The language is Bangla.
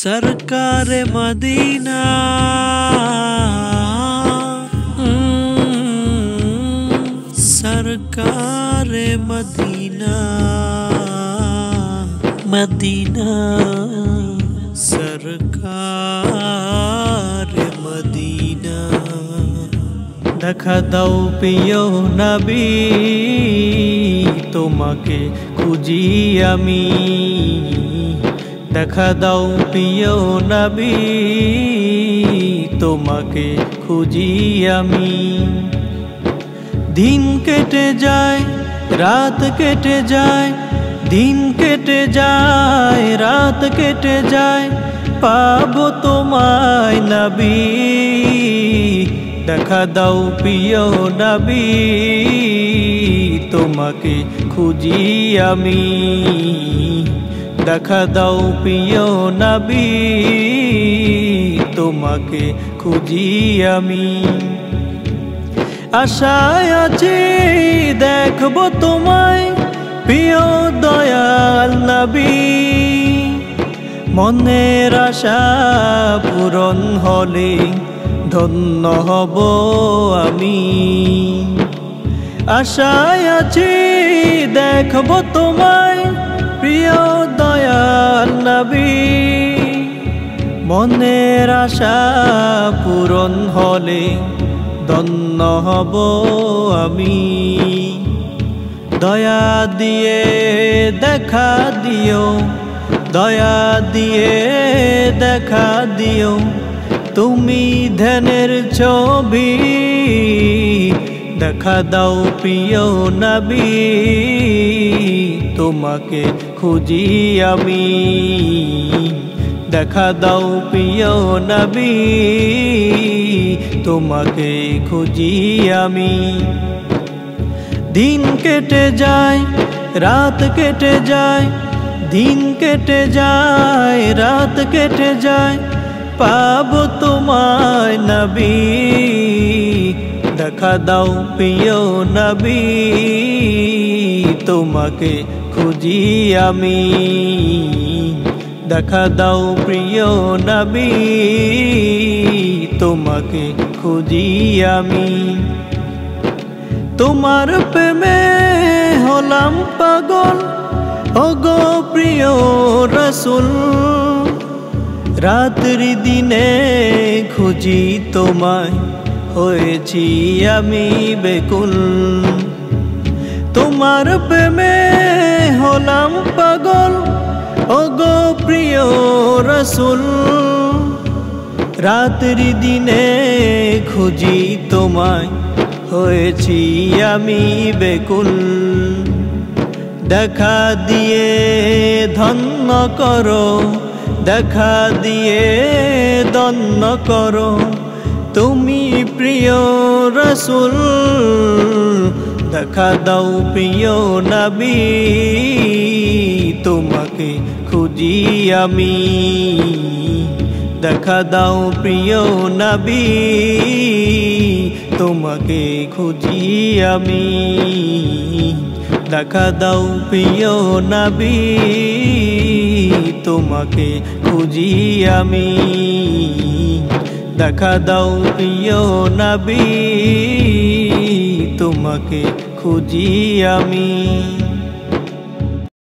सरकार मदीना सरकार मदीना मदीना सरकार मदीना দেখা দাও প্রিয় নবী তোমাকে খুঁজি আমি দেখা দাও প্রিয় নবী তোমাকে খুঁজি আমি দিন কেটে যায় রাত কেটে যায় দিন কেটে যায় রাত কেটে যায় পাবো তোমায় নবী দেখা দাও প্রিয় নবী তোমাকে খুঁজি আমি দেখা দাও প্রিয় নবী তোমাকে খুঁজি আমি আশায় আছি দেখবো তোমায় প্রিয় দয়াল নবী মনের আশা পূরণ হলে ধন্য হব আমি আশায় আছি দেখবো তোমায় প্রিয় দয়াল নবী মনের আশা পূরণ হলে ধন্য হব আমি দয়া দিয়ে দেখা দিও দয়া দিয়ে দেখা দিও তুমি ধ্যানের ছবি দেখা দাও প্রিয় নবী তোমাকে খুঁজি আমি দেখা দাও প্রিয় নবী তোমাকে খুঁজি আমি দিন কেটে যায় রাত কেটে যায় দিন কেটে যায় রাত কেটে যায় পাবো তোমায় নবী দেখা দাও প্রিয় নবী তোমাকে খুঁজি আমি দেখা দাও প্রিয় নবী তোমাকে খুঁজি আমি তোমার প্রেমে হলাম পাগল ওগো প্রিয় রাসূল রাত্রি দিনে খুঁজি তোমায় হয়েছি আমি বেকুল তোমার প্রেমে হলাম পাগল ওগো প্রিয় রাসূল রাত্রি দিনে খুঁজি তোমায় হয়েছি আমি বেকুল দেখা দিয়ে ধন্য করো দেখা দিয়ে ধন্য করো তুমি প্রিয় রাসূল দেখা দাও প্রিয় নবী তোমাকে খুঁজি আমি দেখা দাও প্রিয় নবী তোমাকে খুঁজি আমি দেখা দাও প্রিয় নবী তোমাকে খুঁজি আমি দেখা দাও প্রিয় নবী তোমাকে খুঁজি আমি।